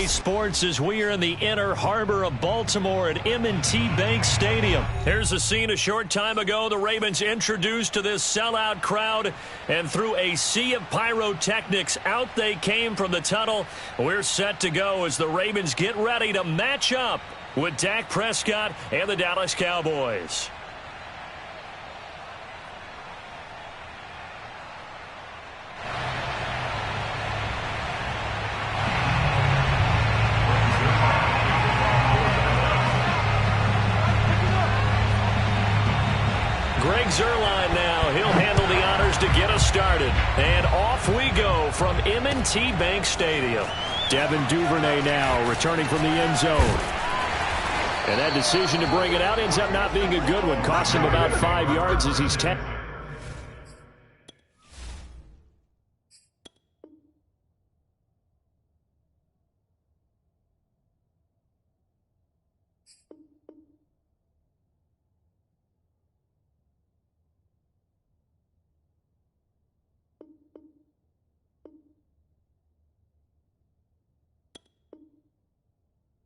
Sports as we are in the inner harbor of Baltimore at M&T Bank Stadium. Here's a scene a short time ago. The Ravens introduced to this sellout crowd, and through a sea of pyrotechnics, out they came from the tunnel. We're set to go as the Ravens get ready to match up with Dak Prescott and the Dallas Cowboys. Greg Zuerlein now. He'll handle the honors to get us started. And off we go from M&T Bank Stadium. Devin Duvernay now returning from the end zone. And that decision to bring it out ends up not being a good one. Cost him about 5 yards as he's tackled.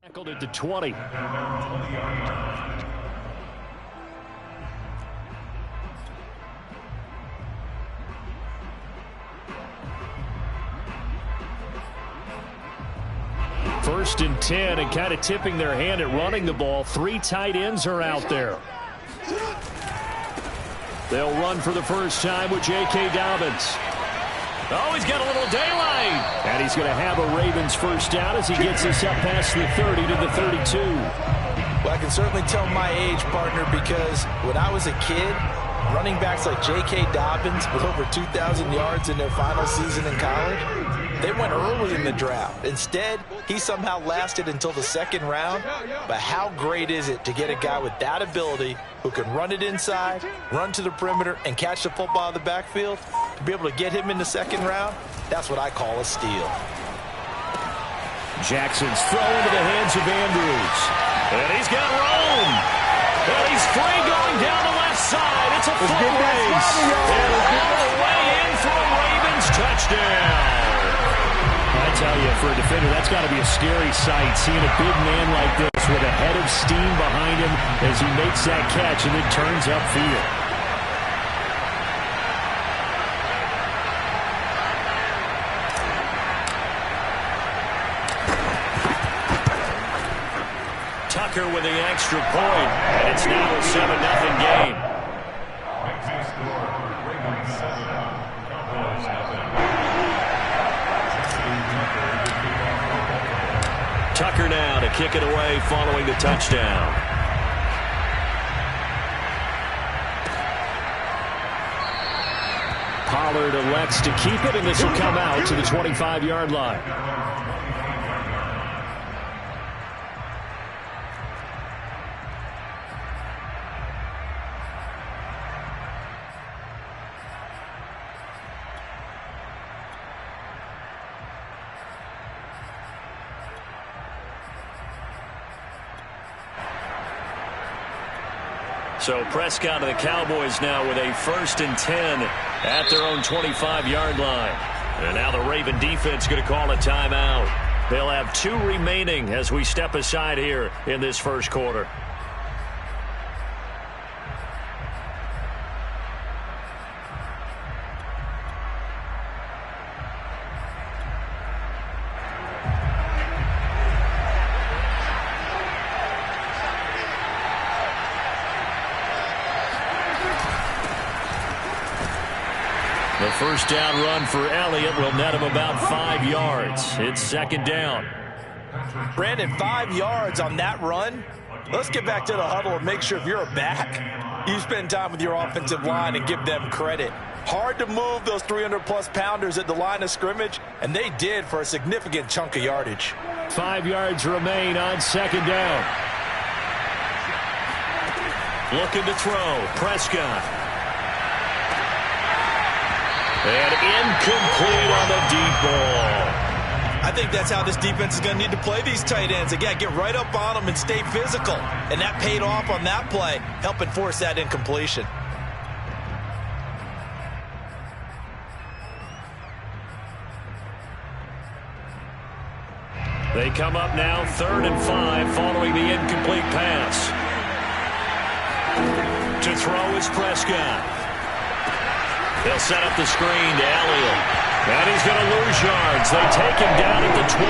Tackled at the 20. First and 10, and kind of tipping their hand at running the ball. 3 tight ends are out there. They'll run for the first time with J.K. Dobbins. Oh, he's got a little daylight. And he's going to have a Ravens first down as he gets us up past the 30 to the 32. Well, I can certainly tell my age, partner, because when I was a kid, running backs like J.K. Dobbins with over 2,000 yards in their final season in college, they went early in the draft. Instead, he somehow lasted until the second round. But how great is it to get a guy with that ability who can run it inside, run to the perimeter, and catch the football in the backfield? To be able to get him in the second round, that's what I call a steal. Jackson's throw into the hands of Andrews. And he's got room. And he's free going down the left side. It's a foot race. And all the way in for a Ravens touchdown. I tell you, for a defender, that's got to be a scary sight, seeing a big man like this with a head of steam behind him as he makes that catch and then turns upfield. Tucker with the extra point, and it's now a 7-0 game. Tucker now to kick it away following the touchdown. Pollard elects to keep it, and this will come out to the 25-yard line. So Prescott and the Cowboys now with a 1st and 10 at their own 25-yard line. And now the Raven defense going to call a timeout. They'll have 2 remaining as we step aside here in this first quarter. The first down run for Elliott will net him about 5 yards. It's 2nd down. Brandon, 5 yards on that run. Let's get back to the huddle and make sure if you're a back, you spend time with your offensive line and give them credit. Hard to move those 300-plus pounders at the line of scrimmage, and they did for a significant chunk of yardage. 5 yards remain on 2nd down. Looking to throw. Prescott. And incomplete on the deep ball. I think that's how this defense is going to need to play these tight ends. Again, get right up on them and stay physical. And that paid off on that play, helping force that incompletion. They come up now 3rd and 5 following the incomplete pass. To throw is Prescott. They'll set up the screen to Elliott. And he's going to lose yards. They take him down at the 26.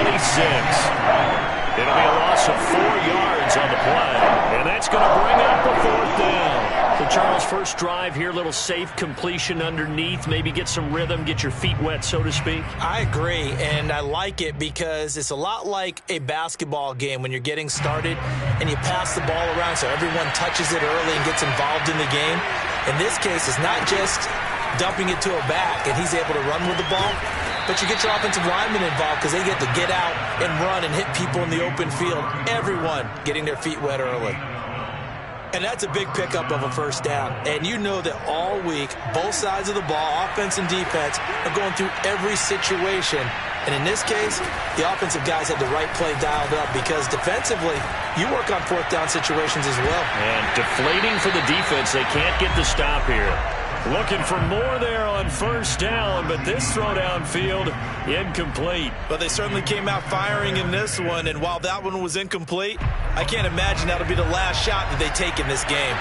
It'll be a loss of 4 yards on the play. And that's going to bring up a 4th down. So, Charles, first drive here, little safe completion underneath. Maybe get some rhythm, get your feet wet, so to speak. I agree, and I like it because it's a lot like a basketball game when you're getting started and you pass the ball around so everyone touches it early and gets involved in the game. In this case, it's not just dumping it to a back and he's able to run with the ball, but you get your offensive linemen involved because they get to get out and run and hit people in the open field. Everyone getting their feet wet early. And that's a big pickup of a 1st down. And you know that all week, both sides of the ball, offense and defense, are going through every situation. And in this case, the offensive guys had the right play dialed up because defensively, you work on 4th down situations as well. And deflating for the defense. They can't get the stop here. Looking for more there on 1st down, but this throw downfield incomplete. But they certainly came out firing in this one, and while that one was incomplete, I can't imagine that'll be the last shot that they take in this game.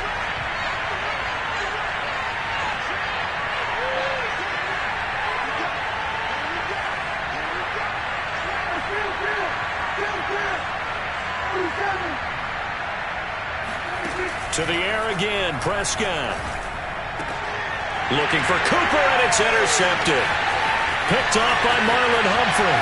To the air again, Prescott. Looking for Cooper, and it's intercepted. Picked off by Marlon Humphrey.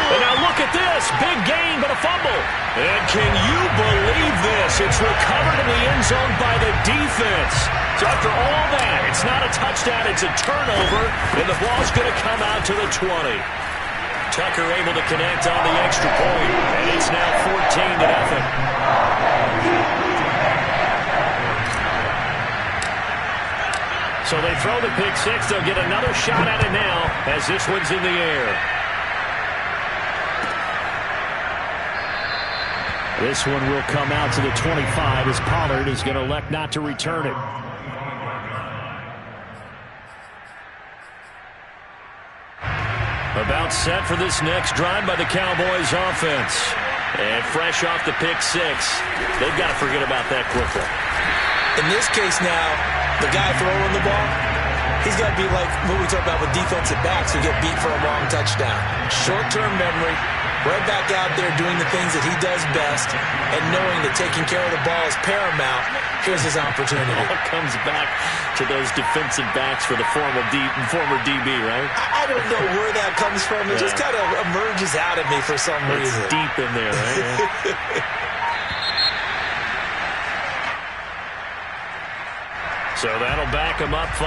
And now look at this. Big gain, but a fumble. And can you believe this? It's recovered in the end zone by the defense. So after all that, it's not a touchdown, it's a turnover, and the ball's going to come out to the 20. Tucker able to connect on the extra point, and it's now 14-0. So they throw the pick 6. They'll get another shot at it now as this one's in the air. This one will come out to the 25 as Pollard is going to elect not to return it. About set for this next drive by the Cowboys offense. And fresh off the pick 6. They've got to forget about that quickly. In this case now, the guy throwing the ball, he's got to be like what we talk about with defensive backs who get beat for a long touchdown. Short-term memory, right back out there doing the things that he does best, and knowing that taking care of the ball is paramount. Here's his opportunity. It all comes back to those defensive backs for the former DB, right? I don't know where that comes from. It just kind of emerges out of me for some reason. It's deep in there, right? So that'll back him up 5.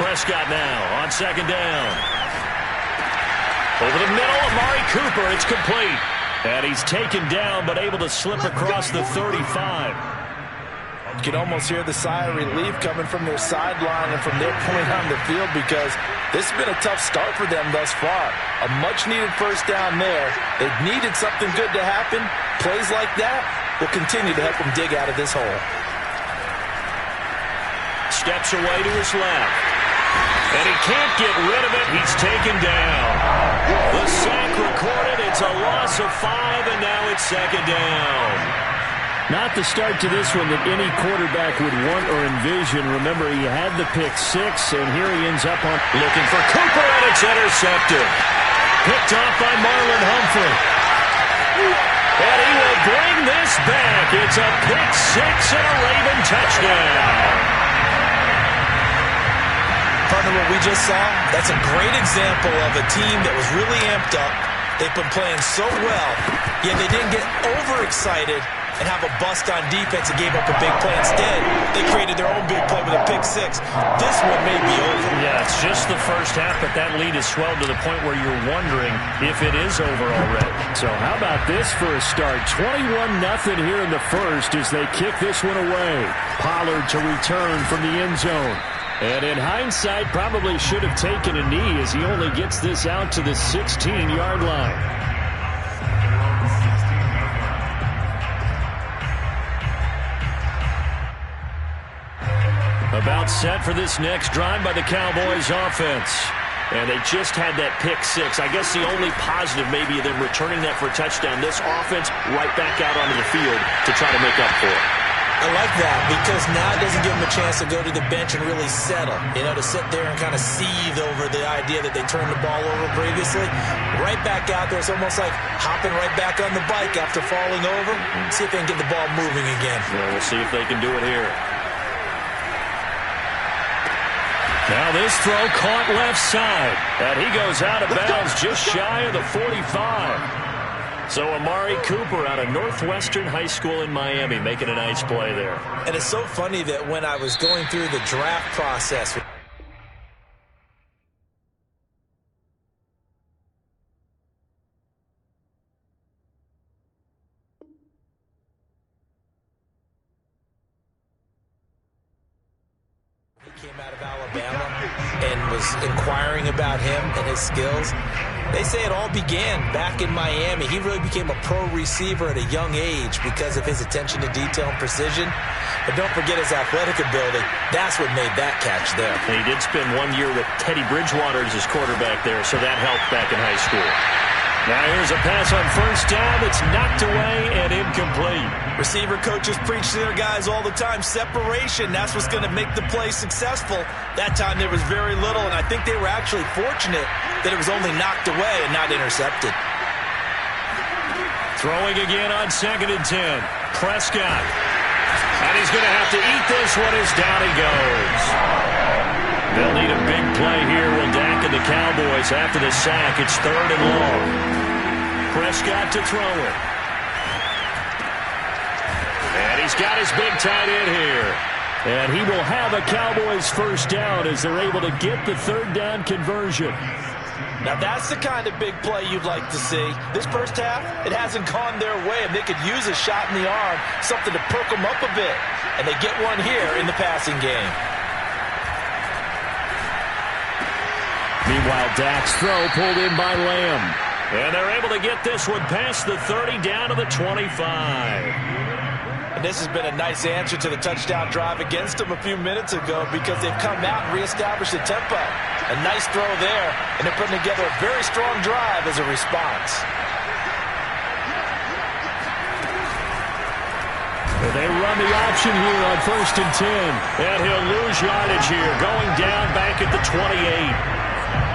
Prescott now on 2nd down. Over the middle, Amari Cooper. It's complete. And he's taken down, but able to slip across the 35. You can almost hear the sigh of relief coming from their sideline and from their point on the field because this has been a tough start for them thus far. A much-needed 1st down there. They've needed something good to happen. Plays like that will continue to help them dig out of this hole. Steps away to his left. And he can't get rid of it. He's taken down. The sack recorded. It's a loss of 5, and now it's 2nd down. Not the start to this one that any quarterback would want or envision. Remember, he had the pick 6, and here he ends up on looking for Cooper, and it's intercepted. Picked off by Marlon Humphrey. And he will bring this back. It's a pick 6 and a Raven touchdown. Partner, what we just saw, that's a great example of a team that was really amped up. They've been playing so well, yet they didn't get overexcited and have a bust on defense and gave up a big play. Instead, they created their own big play with a pick 6. This one may be over. Yeah, it's just the first half, but that lead has swelled to the point where you're wondering if it is over already. So how about this for a start? 21-0 here in the first as they kick this one away. Pollard to return from the end zone. And in hindsight, probably should have taken a knee as he only gets this out to the 16-yard line. About set for this next drive by the Cowboys offense. And they just had that pick six. I guess the only positive maybe of them returning that for a touchdown. This offense right back out onto the field to try to make up for it. I like that because now it doesn't give them a chance to go to the bench and really settle. You know, to sit there and kind of seethe over the idea that they turned the ball over previously. Right back out there. It's almost like hopping right back on the bike after falling over. See if they can get the ball moving again. Well, we'll see if they can do it here. Now this throw caught left side. And he goes out of bounds just shy of the 45. So Amari Cooper out of Northwestern High School in Miami making a nice play there. And it's so funny that when I was going through the draft process, came out of Alabama and was inquiring about him and his skills. They say it all began back in Miami. He really became a pro receiver at a young age because of his attention to detail and precision. But don't forget his athletic ability. That's what made that catch there. And he did spend 1 year with Teddy Bridgewater as his quarterback there, so that helped back in high school. Now here's a pass on first down that's knocked away and incomplete. Receiver coaches preach to their guys all the time. Separation, that's what's going to make the play successful. That time there was very little, and I think they were actually fortunate that it was only knocked away and not intercepted. Throwing again on 2nd and 10. Prescott. And he's going to have to eat this one as down he goes. They'll need a big play here. Will Dak and the Cowboys after the sack. It's 3rd and long. Prescott to throw it. And he's got his big tight end here. And he will have a Cowboys first down as they're able to get the 3rd down conversion. Now that's the kind of big play you'd like to see. This first half, it hasn't gone their way, and they could use a shot in the arm, something to perk them up a bit. And they get one here in the passing game. Meanwhile, Dak's throw pulled in by Lamb. And they're able to get this one past the 30 down to the 25. And this has been a nice answer to the touchdown drive against them a few minutes ago because they've come out and reestablished the tempo. A nice throw there, and they're putting together a very strong drive as a response. And they run the option here on 1st and 10. And he'll lose yardage here, going down back at the 28.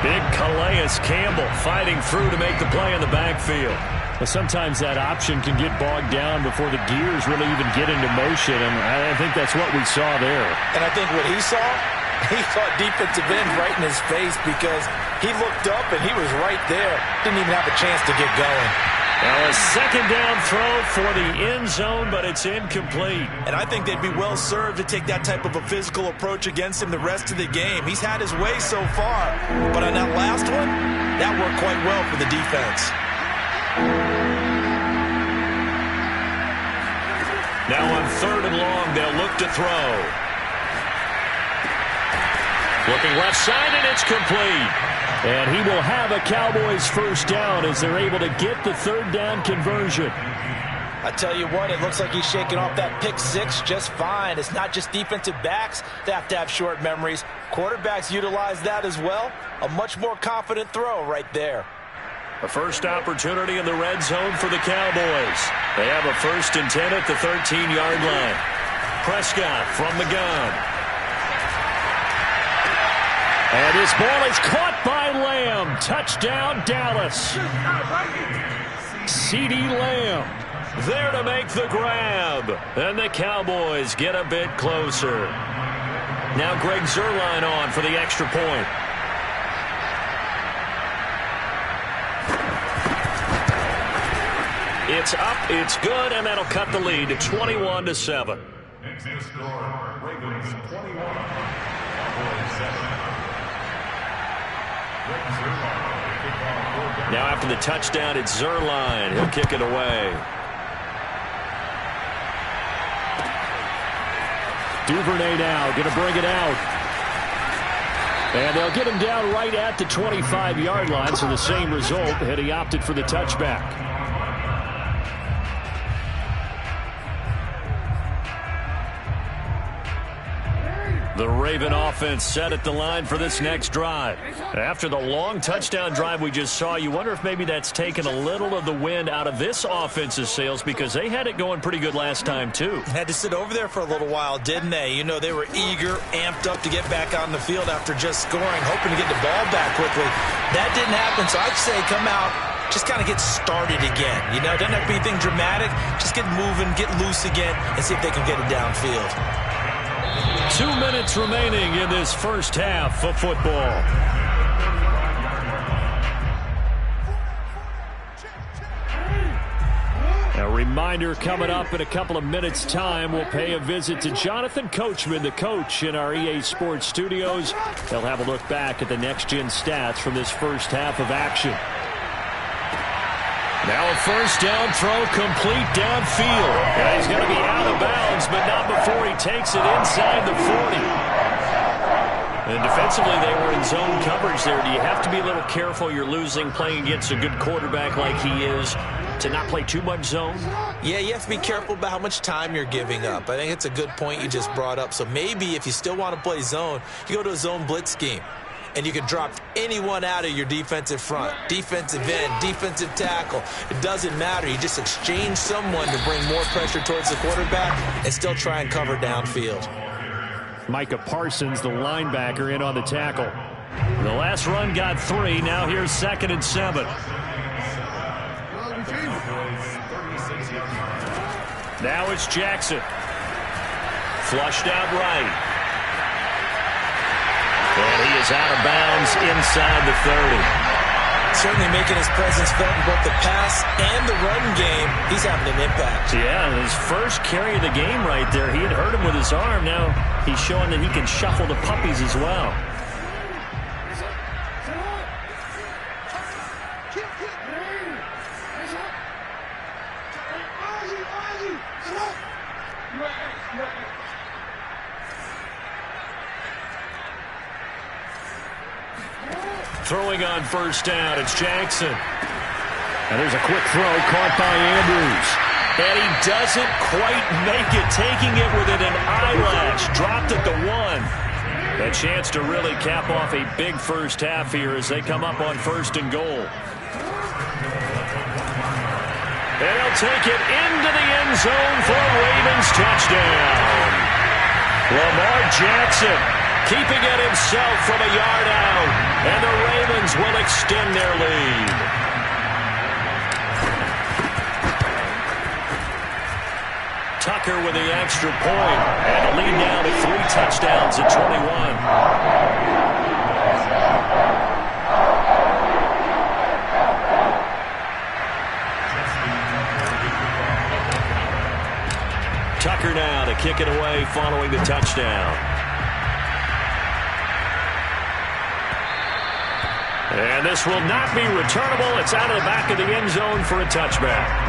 Big Calais Campbell fighting through to make the play in the backfield. Sometimes that option can get bogged down before the gears really even get into motion, and I think that's what we saw there. And I think what he saw defensive end right in his face because he looked up and he was right there. Didn't even have a chance to get going. Now a 2nd down throw for the end zone, but it's incomplete. And I think they'd be well served to take that type of a physical approach against him the rest of the game. He's had his way so far, but on that last one, that worked quite well for the defense. Now on 3rd and long, they'll look to throw. Looking left side, and it's complete. And he will have a Cowboys first down as they're able to get the 3rd down conversion. I tell you what, it looks like he's shaking off that pick six just fine. It's not just defensive backs that have to have short memories. Quarterbacks utilize that as well. A much more confident throw right there. A first opportunity in the red zone for the Cowboys. They have a 1st and 10 at the 13-yard line. Prescott from the gun. And his ball is caught by Lamb. Touchdown, Dallas. CeeDee Lamb there to make the grab. And the Cowboys get a bit closer. Now Greg Zuerlein on for the extra point. It's up, it's good, and that'll cut the lead to 21-7. Now after the touchdown, it's Zuerlein. He'll kick it away. Duvernay now going to bring it out. And they'll get him down right at the 25-yard line, so the same result, and he opted for the touchback. The Raven offense set at the line for this next drive. After the long touchdown drive we just saw, you wonder if maybe that's taken a little of the wind out of this offense's sails because they had it going pretty good last time too. Had to sit over there for a little while, didn't they? You know, they were eager, amped up to get back on the field after just scoring, hoping to get the ball back quickly. That didn't happen, so I'd say come out, just kind of get started again. You know, it doesn't have to be anything dramatic. Just get moving, get loose again, and see if they can get it downfield. 2 minutes remaining in this first half of football. A reminder coming up in a couple of minutes' time. We'll pay a visit to Jonathan Coachman, the coach in our EA Sports studios. They'll have a look back at the next-gen stats from this first half of action. Now a first down throw complete downfield. And he's going to be out of bounds, but not before he takes it inside the 40. And defensively, they were in zone coverage there. Do you have to be a little careful? You're losing playing against a good quarterback like he is to not play too much zone? Yeah, you have to be careful about how much time you're giving up. I think it's a good point you just brought up. So maybe if you still want to play zone, you go to a zone blitz scheme. And you can drop anyone out of your defensive front, defensive end, defensive tackle. It doesn't matter. You just exchange someone to bring more pressure towards the quarterback and still try and cover downfield. Micah Parsons, the linebacker, in on the tackle. The last run got 3. Now here's 2nd and 7. Now it's Jackson. Flushed out right. And he is out of bounds inside the 30. Certainly making his presence felt in both the pass and the run game. He's having an impact. Yeah, his first carry of the game right there. He had hurt him with his arm. Now he's showing that he can shuffle the puppies as well. Throwing on first down, it's Jackson. And there's a quick throw caught by Andrews. And he doesn't quite make it, taking it within an eyelash. Dropped at the 1. A chance to really cap off a big first half here as they come up on 1st and goal. And he'll take it into the end zone for a Ravens touchdown. Lamar Jackson keeping it himself from a yard out. And the Ravens will extend their lead. Tucker with the extra point. And the lead now to 3 touchdowns at 21. Tucker now to kick it away following the touchdown. And this will not be returnable. It's out of the back of the end zone for a touchback.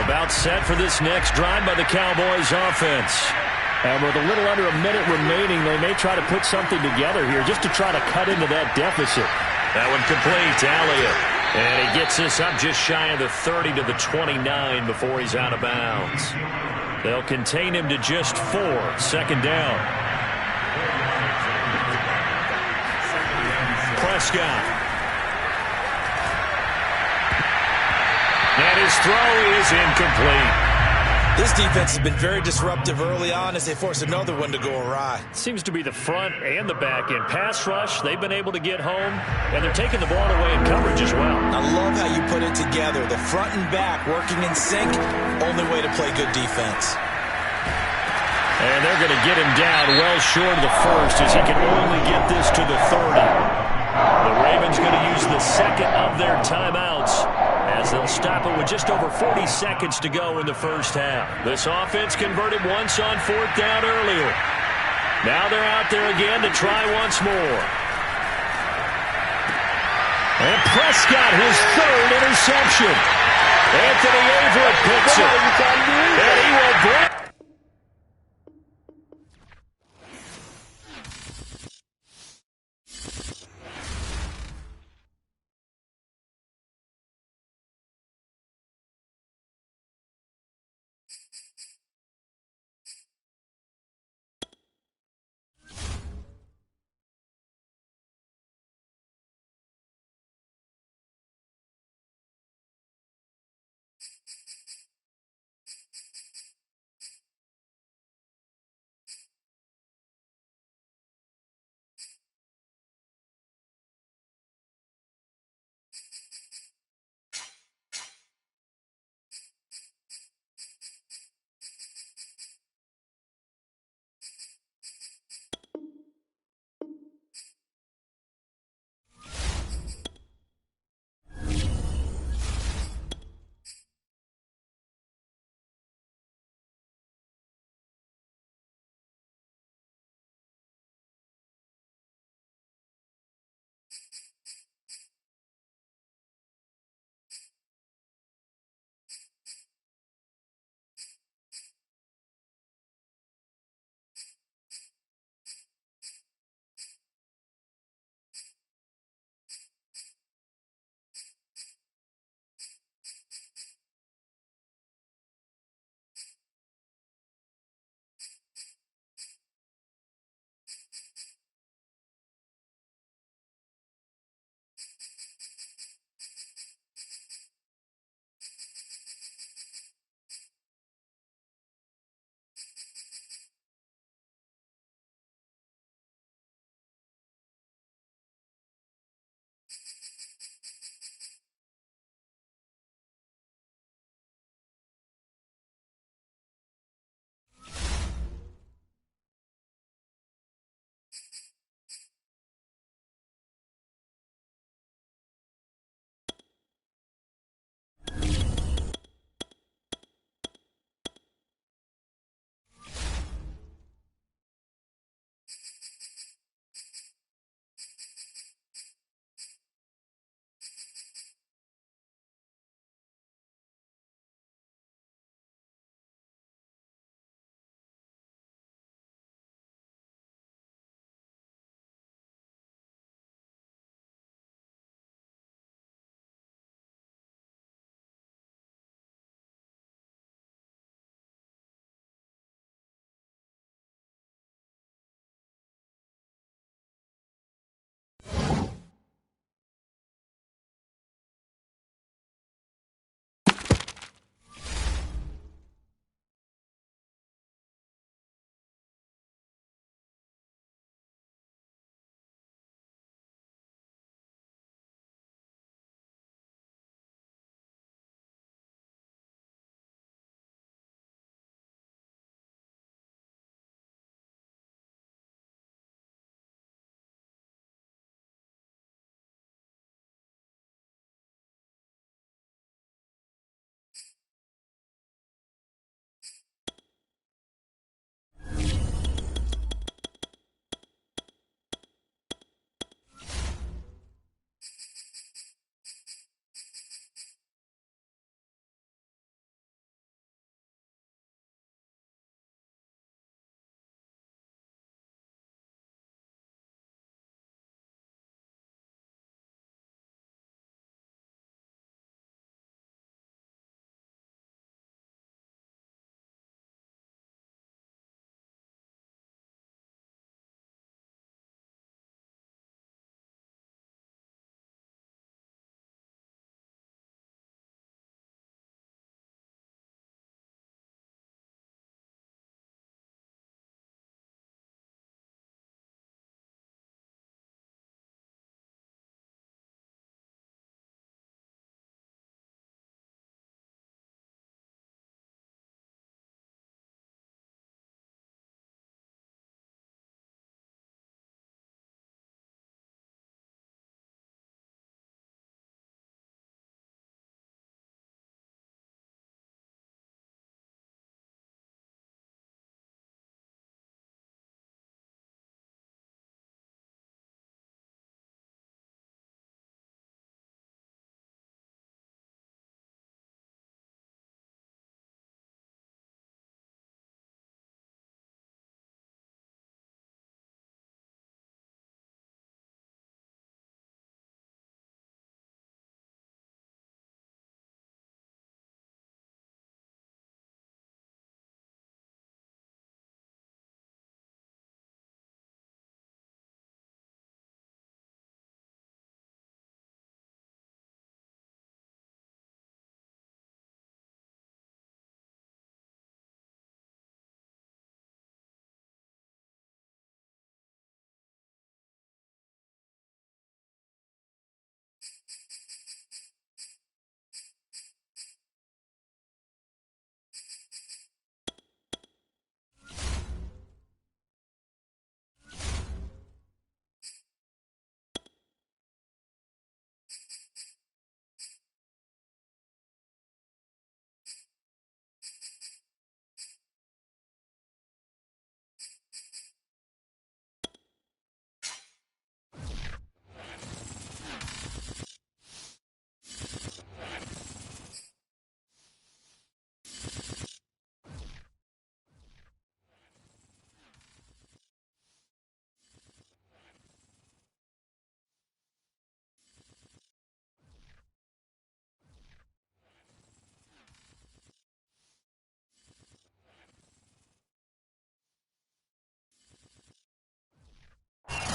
About set for this next drive by the Cowboys offense. And with a little under a minute remaining, they may try to put something together here just to try to cut into that deficit. That one complete to Elliott. And he gets this up just shy of the 30 to the 29 before he's out of bounds. They'll contain him to just 4. 2nd down. Prescott. And his throw is incomplete. This defense has been very disruptive early on as they force another one to go awry. Seems to be the front and the back end. Pass rush, they've been able to get home, and they're taking the ball away in coverage as well. I love how you put it together. The front and back working in sync, only way to play good defense. And they're going to get him down well short of the 1st as he can only get this to the 30. The Ravens going to use the 2nd of their timeouts as they'll stop it with just over 40 seconds to go in the first half. This offense converted once on 4th down earlier. Now they're out there again to try once more. And Prescott, his 3rd interception. Anthony Averett picks it. And he will break.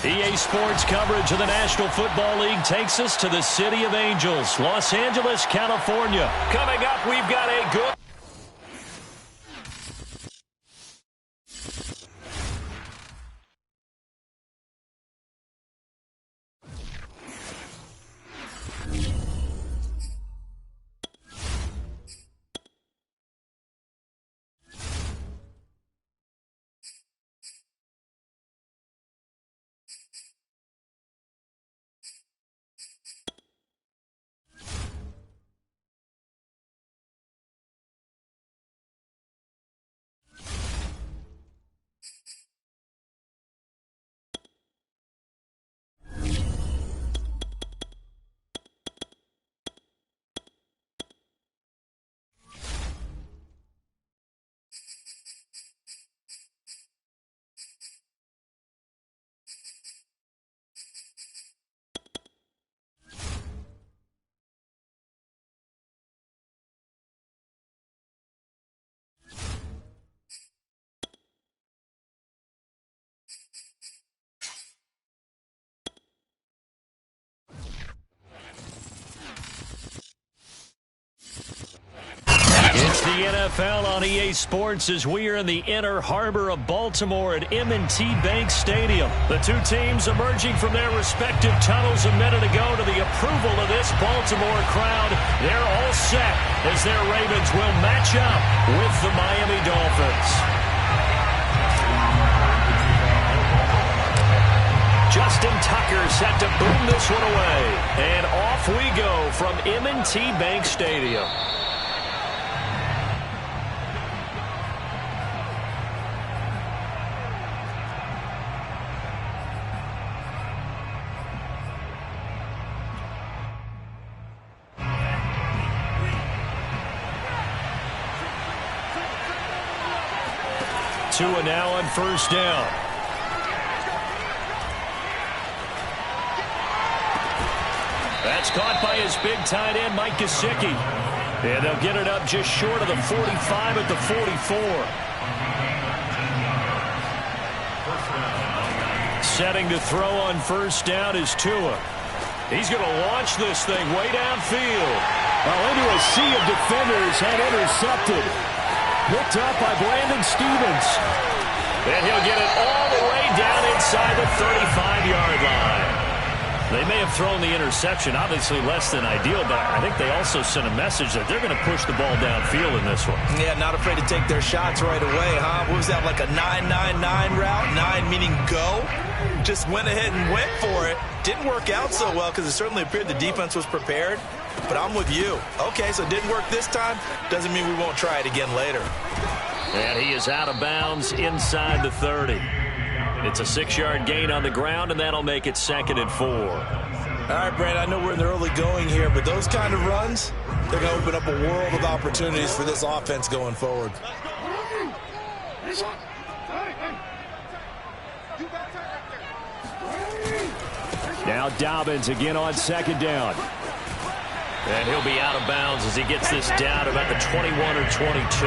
EA Sports coverage of the National Football League takes us to the City of Angels, Los Angeles, California. Coming up, we've got a good... It's the NFL on EA Sports as we are in the inner harbor of Baltimore at M&T Bank Stadium. The two teams emerging from their respective tunnels a minute ago to the approval of this Baltimore crowd. They're all set as their Ravens will match up with the Miami Dolphins. Justin Tucker set to boom this one away. And off we go from M&T Bank Stadium. Tua now on first down. That's caught by his big tight end, Mike Gesicki. And they'll get it up just short of the 45 at the 44. Setting to throw on first down is Tua. He's going to launch this thing way downfield. Well, into a sea of defenders and intercepted. Picked up by Brandon Stephens. And he'll get it all the way down inside the 35-yard line. They may have thrown the interception, obviously less than ideal, but I think they also sent a message that they're going to push the ball downfield in this one. Yeah, not afraid to take their shots right away, huh? What was that, like a 9-9-9 route? 9 meaning go? Just went ahead and went for it. Didn't work out so well because it certainly appeared the defense was prepared. But I'm with you. Okay, so it didn't work this time. Doesn't mean we won't try it again later. And he is out of bounds inside the 30. It's a 6-yard gain on the ground, and that'll make it 2nd and 4. All right, Brandon, I know we're in the early going here, but those kind of runs, they're going to open up a world of opportunities for this offense going forward. Now Dobbins again on 2nd down. And he'll be out of bounds as he gets this down about the 21 or 22.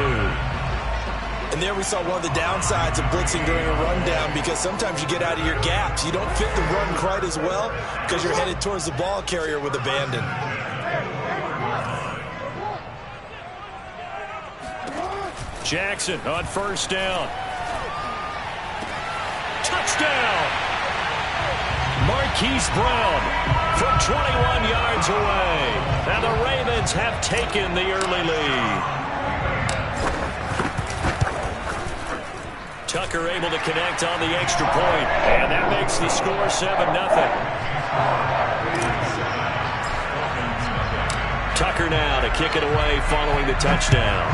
And there we saw one of the downsides of blitzing during a rundown because sometimes you get out of your gaps. You don't fit the run quite as well because you're headed towards the ball carrier with abandon. Jackson on first down. Touchdown! Marquise Brown from 21 yards away. And the Ravens have taken the early lead. Tucker able to connect on the extra point. And that makes the score 7-0. Tucker now to kick it away following the touchdown.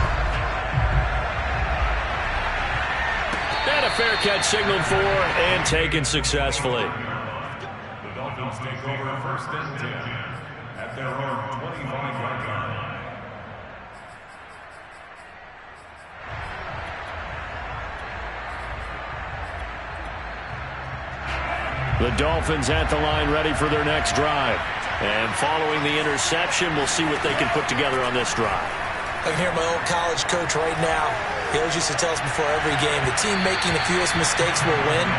And a fair catch signaled for and taken successfully. The Dolphins take over 1st and 10 at their own 25-yard line. The Dolphins at the line ready for their next drive. And following the interception, we'll see what they can put together on this drive. I can hear my old college coach right now. He always used to tell us before every game, the team making the fewest mistakes will win.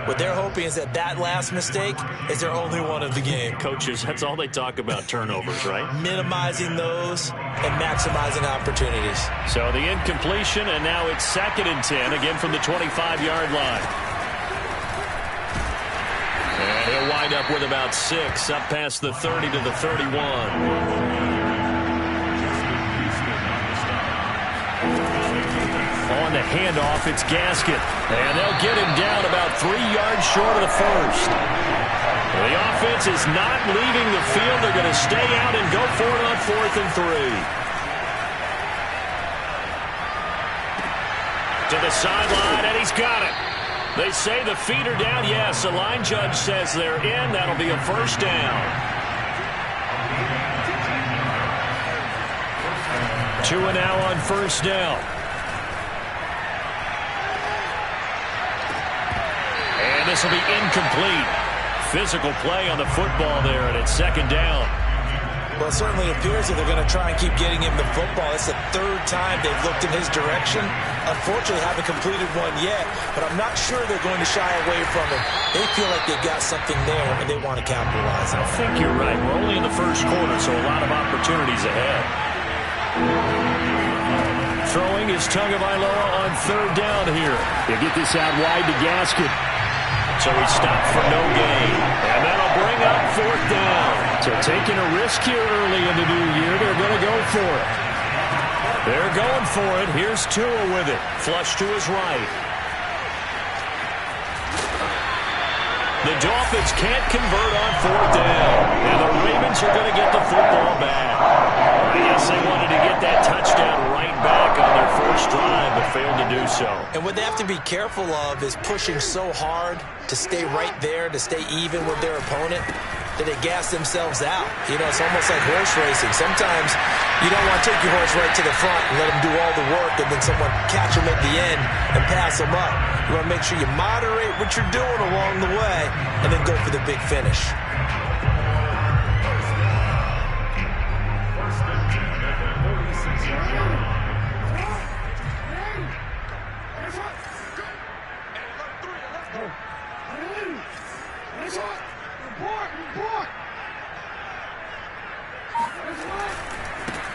What they're hoping is that last mistake is their only one of the game. Coaches, that's all they talk about, turnovers, right? Minimizing those and maximizing opportunities. So the incompletion, and now it's 2nd and 10, again from the 25-yard line. And he'll wind up with about 6, up past the 30 to the 31. On the handoff, it's Gaskin. And they'll get him down about 3 yards short of the first. The offense is not leaving the field. They're going to stay out and go for it on 4th and 3. To the sideline, and he's got it. They say the feet are down. Yes, the line judge says they're in. That'll be a first down. 2 and now on first down. And this will be incomplete. Physical play on the football there, and it's 2nd down. Well, it certainly appears that they're going to try and keep getting him the football. It's the 3rd time they've looked in his direction. Unfortunately, haven't completed one yet, but I'm not sure they're going to shy away from him. They feel like they've got something there, and they want to capitalize on it. I think you're right. We're only in the first quarter, so a lot of opportunities ahead. Throwing is Tagovailoa on 3rd down here. They get this out wide to Gaskin. So he stopped for no gain. And that'll bring up 4th down. So taking a risk here early in the new year, they're going to go for it. They're going for it. Here's Tua with it. Flush to his right. The Dolphins can't convert on 4th down. And the Ravens are going to get the football back. I guess they wanted to get that touchdown right back on their first drive, but failed to do so. And what they have to be careful of is pushing so hard to stay right there, to stay even with their opponent, that they gas themselves out. You know, it's almost like horse racing. Sometimes you don't want to take your horse right to the front and let him do all the work and then someone catch him at the end and pass him up. You want to make sure you moderate what you're doing along the way and then go for the big finish.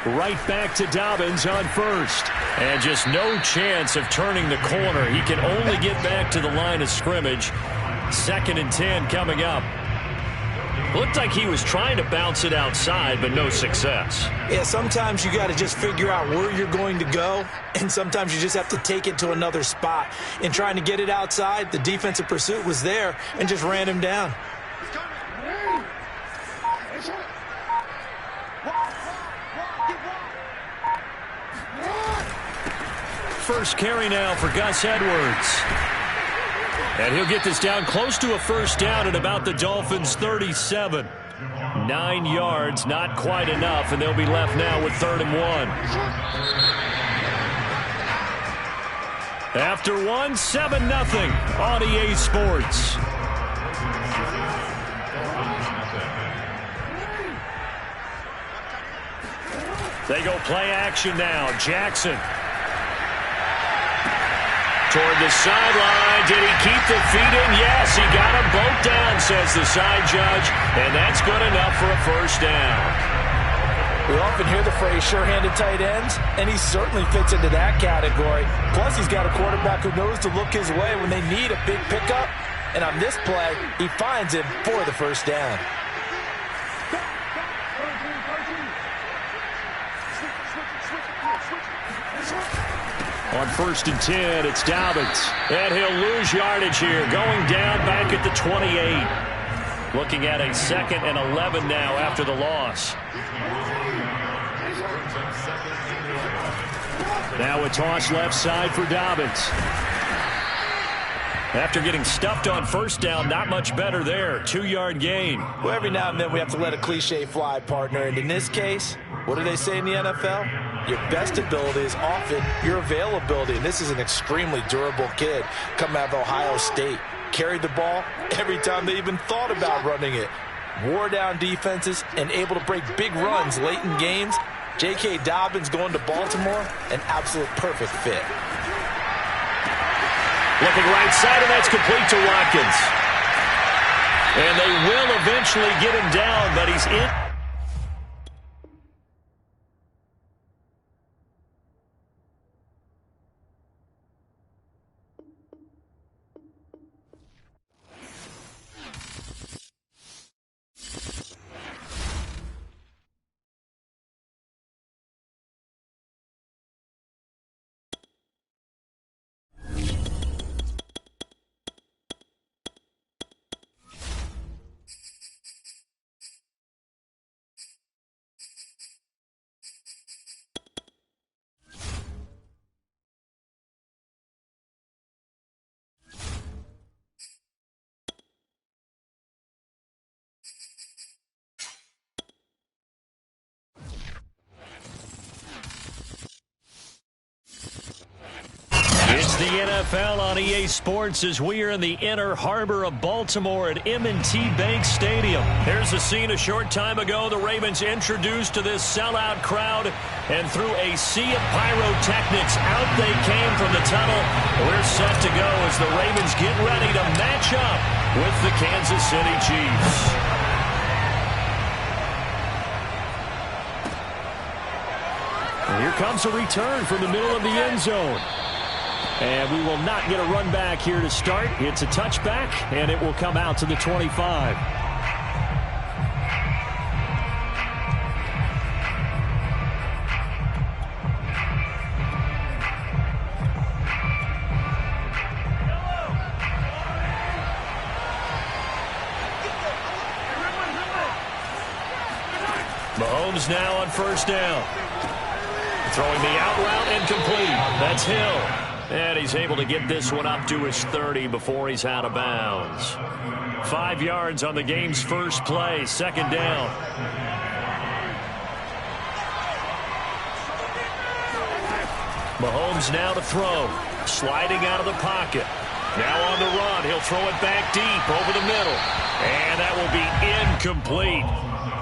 Right back to Dobbins on 1st. And just no chance of turning the corner. He can only get back to the line of scrimmage. 2nd and 10 coming up. Looked like he was trying to bounce it outside, but no success. Yeah, sometimes you got to just figure out where you're going to go, and sometimes you just have to take it to another spot. In trying to get it outside, the defensive pursuit was there and just ran him down. First carry now for Gus Edwards. And he'll get this down close to a first down at about the Dolphins' 37. 9 yards, not quite enough, and they'll be left now with 3rd and 1. After 1, 7-0 on EA Sports. They go play action now. Jackson. Toward the sideline. Did he keep the feet in? Yes, he got them both down, says the side judge. And that's good enough for a first down. We often hear the phrase sure-handed tight ends, and he certainly fits into that category. Plus, he's got a quarterback who knows to look his way when they need a big pickup. And on this play, he finds him for the first down. On 1st and 10, it's Dobbins. And he'll lose yardage here, going down back at the 28. Looking at a 2nd and 11 now after the loss. Now a toss left side for Dobbins. After getting stuffed on first down, not much better there. 2-yard gain. Well, every now and then we have to let a cliche fly, partner. And in this case, what do they say in the NFL? Your best ability is often your availability. And this is an extremely durable kid coming out of Ohio State. Carried the ball every time they even thought about running it. Wore down defenses and able to break big runs late in games. J.K. Dobbins going to Baltimore, an absolute perfect fit. Looking right side, and that's complete to Watkins. And they will eventually get him down, but he's in. It's the NFL on EA Sports as we are in the inner harbor of Baltimore at M&T Bank Stadium. Here's a scene a short time ago. The Ravens introduced to this sellout crowd, and through a sea of pyrotechnics, out they came from the tunnel. We're set to go as the Ravens get ready to match up with the Kansas City Chiefs. And here comes a return from the middle of the end zone. And we will not get a run back here to start. It's a touchback, and it will come out to the 25. Mahomes now on first down. Throwing the out route and complete. That's Hill. And he's able to get this one up to his 30 before he's out of bounds. 5 yards on the game's first play, second down. Mahomes now to throw. Sliding out of the pocket. Now on the run. He'll throw it back deep over the middle. And that will be incomplete.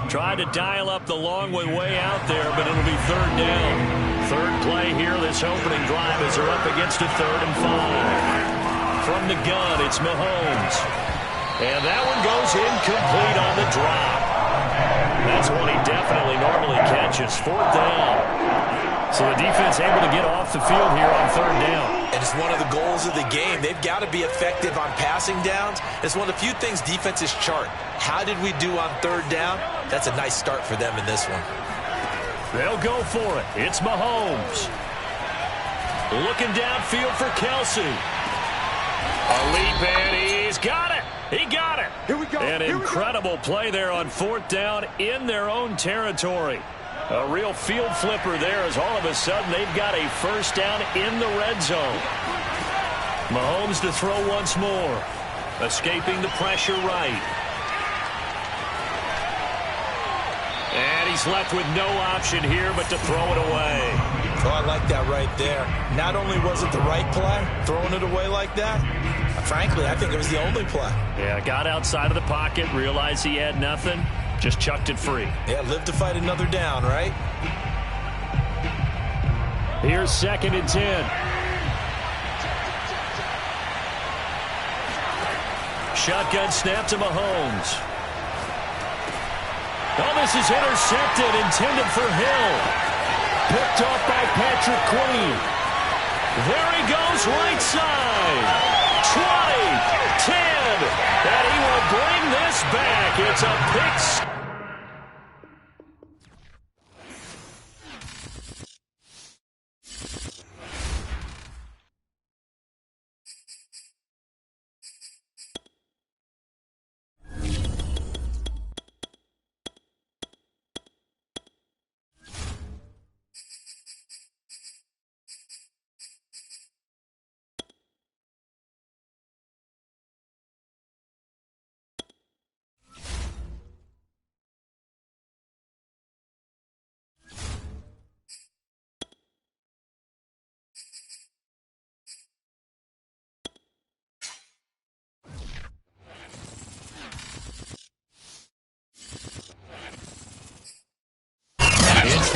Tried to dial up the long way out there, but it'll be third down. Third play here this opening drive as they're up against a 3rd and 5. From the gun, it's Mahomes. And that one goes incomplete on the drop. That's one he definitely normally catches. 4th down. So the defense able to get off the field here on 3rd down. And it's one of the goals of the game. They've got to be effective on passing downs. It's one of the few things defenses chart. How did we do on 3rd down? That's a nice start for them in this one. They'll go for it. It's Mahomes. Looking downfield for Kelsey. A leap, and he's got it. He got it. Here we go. An incredible play there on 4th down in their own territory. A real field flipper there as all of a sudden they've got a first down in the red zone. Mahomes to throw once more. Escaping the pressure right. And he's left with no option here but to throw it away. Oh, I like that right there. Not only was it the right play, throwing it away like that, frankly, I think it was the only play. Yeah, got outside of the pocket, realized he had nothing, just chucked it free. Yeah, live to fight another down, right? Here's 2nd and 10. Shotgun snap to Mahomes. Oh, this is intercepted, intended for Hill. Picked off by Patrick Queen. There he goes, right side. 20, 10, and he will bring this back. It's a pick.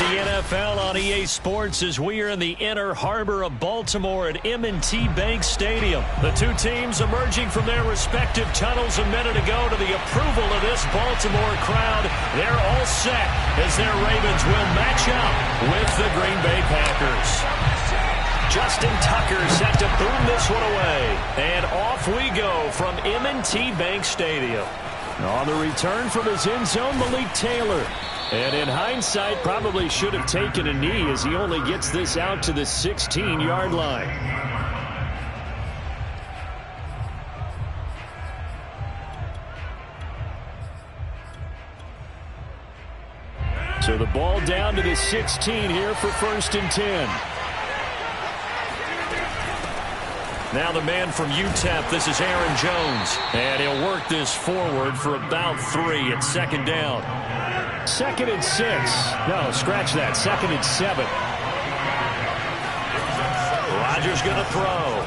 the NFL on EA Sports as we are in the inner harbor of Baltimore at M&T Bank Stadium. The two teams emerging from their respective tunnels a minute ago to the approval of this Baltimore crowd. They're all set as their Ravens will match up with the Green Bay Packers. Justin Tucker set to boom this one away. And off we go from M&T Bank Stadium. On the return from his end zone, Malik Taylor. And in hindsight, probably should have taken a knee as he only gets this out to the 16-yard line. So the ball down to the 16 here for 1st and 10. Now the man from UTEP, this is Aaron Jones. And he'll work this forward for about 3 at 2nd down. 2nd and 6. No, scratch that. 2nd and 7. Rodgers going to throw.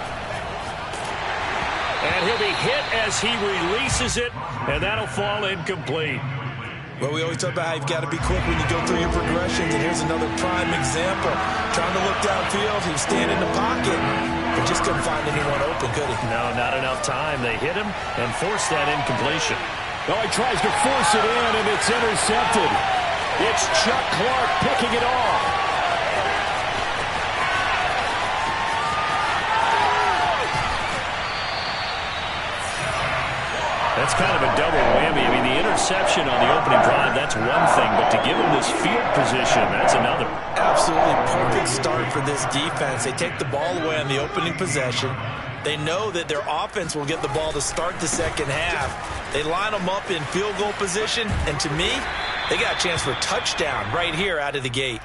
And he'll be hit as he releases it, and that'll fall incomplete. Well, we always talk about how you've got to be quick when you go through your progressions, and here's another prime example. Trying to look downfield, he was standing in the pocket, but just couldn't find anyone open, could he? No, not enough time. They hit him and forced that incompletion. Oh, he tries to force it in, and it's intercepted. It's Chuck Clark picking it off. That's kind of a double whammy. I mean, the interception on the opening drive, that's one thing, but to give him this field position, that's another. Absolutely perfect start for this defense. They take the ball away on the opening possession. They know that their offense will get the ball to start the second half. They line them up in field goal position, and to me, they got a chance for a touchdown right here out of the gate.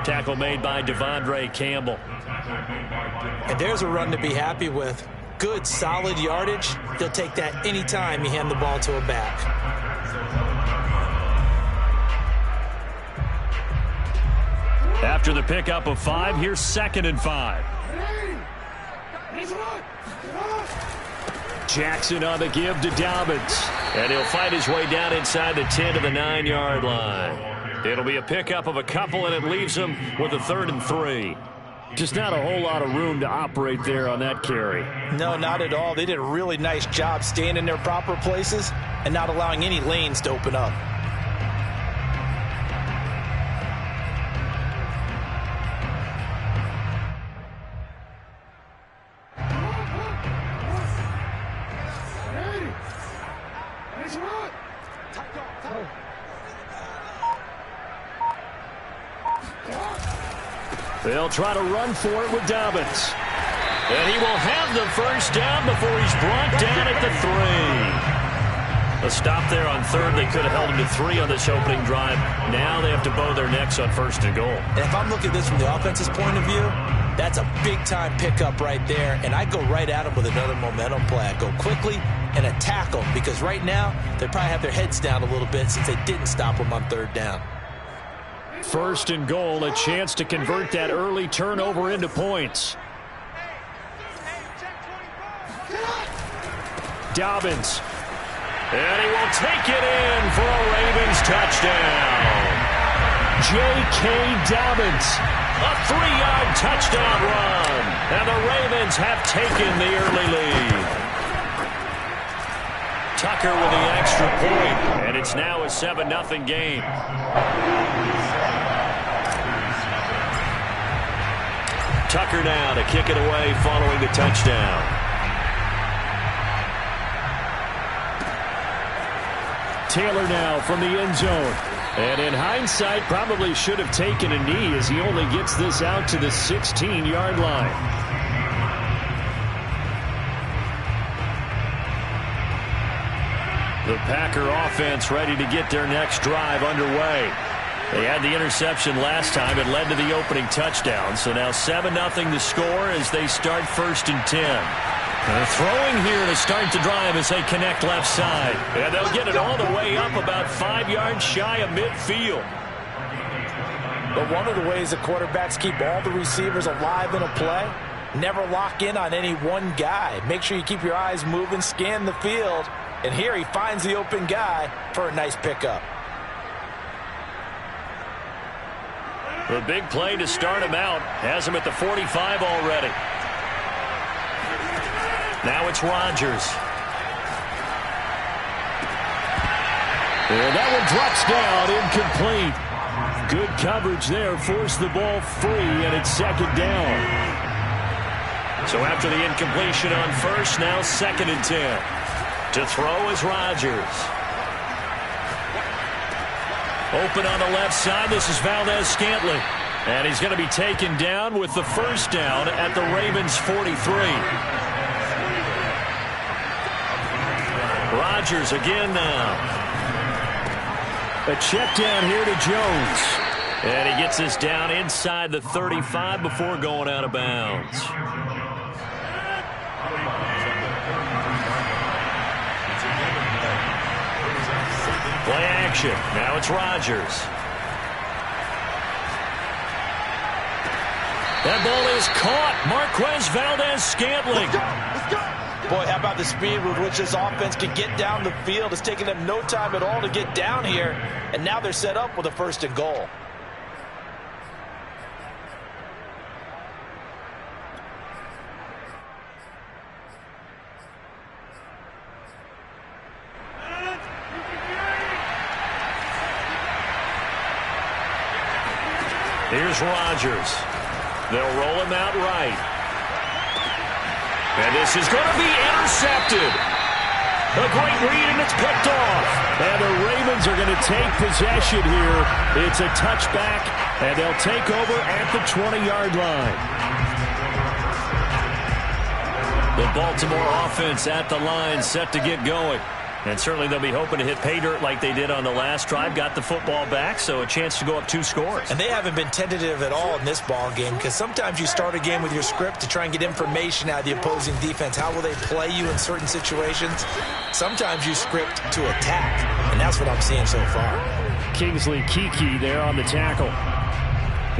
Tackle made by Devondre Campbell. And there's a run to be happy with. Good, solid yardage. He'll take that anytime you hand the ball to a back. After the pickup of 5, here's 2nd and 5. Jackson on the give to Dobbins. And he'll fight his way down inside the 10 to the 9-yard line. It'll be a pickup of a couple, and it leaves him with a 3rd and 3. Just not a whole lot of room to operate there on that carry. No, not at all. They did a really nice job staying in their proper places and not allowing any lanes to open up. They'll try to run for it with Dobbins. And he will have the 1st down before he's brought down at the 3. A stop there on 3rd. They could have held him to 3 on this opening drive. Now they have to bow their necks on 1st and goal. And if I'm looking at this from the offense's point of view, that's a big-time pickup right there. And I go right at him with another momentum play. I go quickly and attack them because right now they probably have their heads down a little bit since they didn't stop him on 3rd down. 1st and goal, a chance to convert that early turnover into points. Dobbins. And he will take it in for a Ravens touchdown. J.K. Dobbins. A 3-yard touchdown run. And the Ravens have taken the early lead. Tucker with the extra point, and it's now a 7-0 game. Tucker now to kick it away following the touchdown. Taylor now from the end zone. And in hindsight, probably should have taken a knee as he only gets this out to the 16-yard line. The Packer offense ready to get their next drive underway. They had the interception last time. It led to the opening touchdown. So now 7-0 the score as they start 1st and 10. They're throwing here to start the drive as they connect left side. And they'll get it all the way up about 5 yards shy of midfield. But one of the ways the quarterbacks keep all the receivers alive in a play, never lock in on any one guy. Make sure you keep your eyes moving, scan the field. And here he finds the open guy for a nice pickup. The big play to start him out has him at the 45 already. Now it's Rodgers. And that one drops down, incomplete. Good coverage there, forced the ball free, and it's second down. So after the incompletion on first, now 2nd and 10. To throw is Rodgers. Open on the left side, this is Valdes-Scantling. And he's going to be taken down with the first down at the Ravens' 43. Rodgers again now. A check down here to Jones. And he gets this down inside the 35 before going out of bounds. Play action. Now it's Rodgers. That ball is caught. Marquez Valdes-Scantling. Boy, how about the speed with which this offense can get down the field? It's taken them no time at all to get down here, and now they're set up with a 1st and goal. Here's Rodgers. They'll roll him out right. And this is going to be intercepted. A great read, and it's picked off. And the Ravens are going to take possession here. It's a touchback, and they'll take over at the 20-yard line. The Baltimore offense at the line, set to get going. And certainly they'll be hoping to hit pay dirt like they did on the last drive. Got the football back, so a chance to go up 2 scores. And they haven't been tentative at all in this ball game, because sometimes you start a game with your script to try and get information out of the opposing defense. How will they play you in certain situations? Sometimes you script to attack, and that's what I'm seeing so far. Kingsley Keke there on the tackle.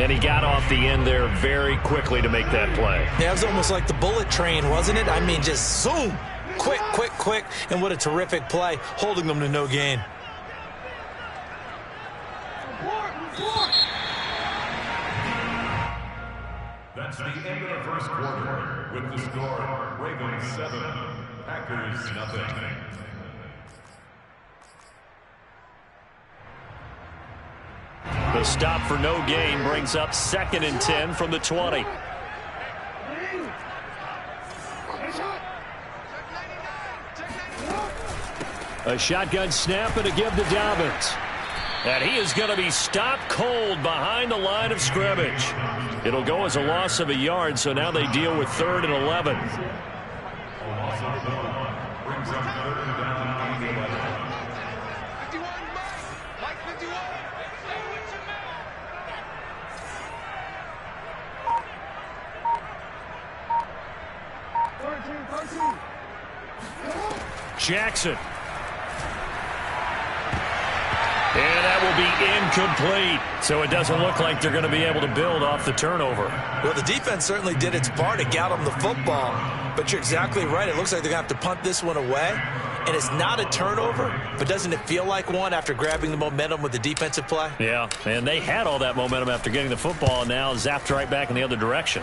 And he got off the end there very quickly to make that play. Yeah, it was almost like the bullet train, wasn't it? I mean, just zoom. Quick, quick, quick, and what a terrific play, holding them to no gain. That's the end of the first quarter. With the score, Ravens 7, Packers nothing. The stop for no gain brings up 2nd and 10 from the 20. A shotgun snap and a give to Dobbins. And he is going to be stopped cold behind the line of scrimmage. It'll go as a loss of a yard, so now they deal with 3rd and 11. Brings up 3rd down and 11. Jackson. And that will be incomplete. So it doesn't look like they're going to be able to build off the turnover. Well, the defense certainly did its part to get them the football. But you're exactly right. It looks like they're going to have to punt this one away. And it's not a turnover, but doesn't it feel like one after grabbing the momentum with the defensive play? Yeah, and they had all that momentum after getting the football, and now zapped right back in the other direction.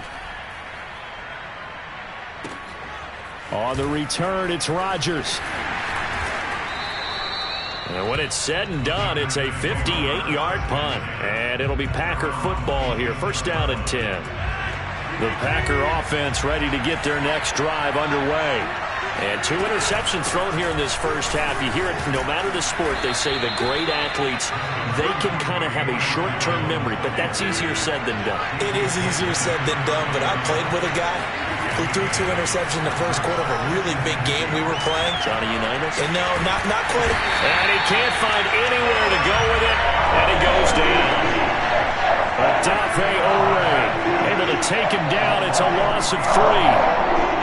On the return, it's Rodgers. And when it's said and done, it's a 58-yard punt. And it'll be Packer football here. 1st down and 10. The Packer offense ready to get their next drive underway. And 2 interceptions thrown here in this first half. You hear it no matter the sport. They say the great athletes, they can kind of have a short-term memory. But that's easier said than done. It is easier said than done. But I played with a guy who threw 2 interceptions in the first quarter of a really big game we were playing. Johnny Unitas? And no, not quite. And he can't find anywhere to go with it. And he goes down. Odafe Oweh able to take him down. It's a loss of 3.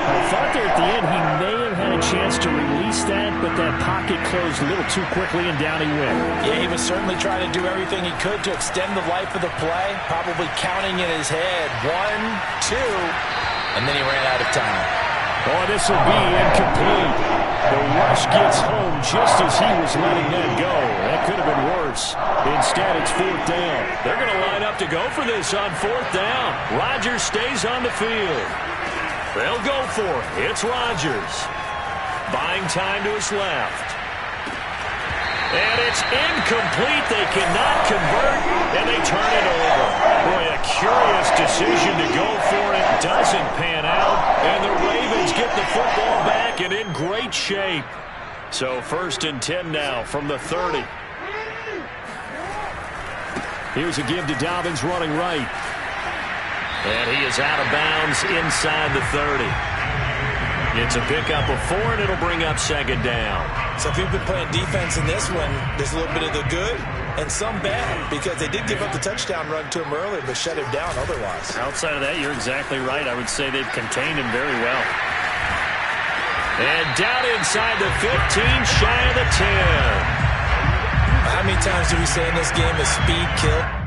I thought there at the end he may have had a chance to release that, but that pocket closed a little too quickly, and down he went. Yeah, he was certainly trying to do everything he could to extend the life of the play, probably counting in his head 1, 2, and then he ran out of time. Oh, this will be incomplete. The rush gets home just as he was letting that go. That could have been worse. Instead, it's 4th down. They're going to line up to go for this on 4th down. Rodgers stays on the field. They'll go for it. It's Rodgers. Buying time to his left. And it's incomplete. They cannot convert, and they turn it over. Boy, a curious decision to go for it. Doesn't pan out, and the Ravens get the football back and in great shape. So 1st and 10 now from the 30. Here's a give to Dobbins running right. And he is out of bounds inside the 30. It's a pickup of 4, and it'll bring up 2nd down. So if you've been playing defense in this one, there's a little bit of the good and some bad, because they did give up the touchdown run to him earlier, but shut him down otherwise. Outside of that, you're exactly right. I would say they've contained him very well. And down inside the 15, shy of the 10. How many times do we say in this game is speed kill?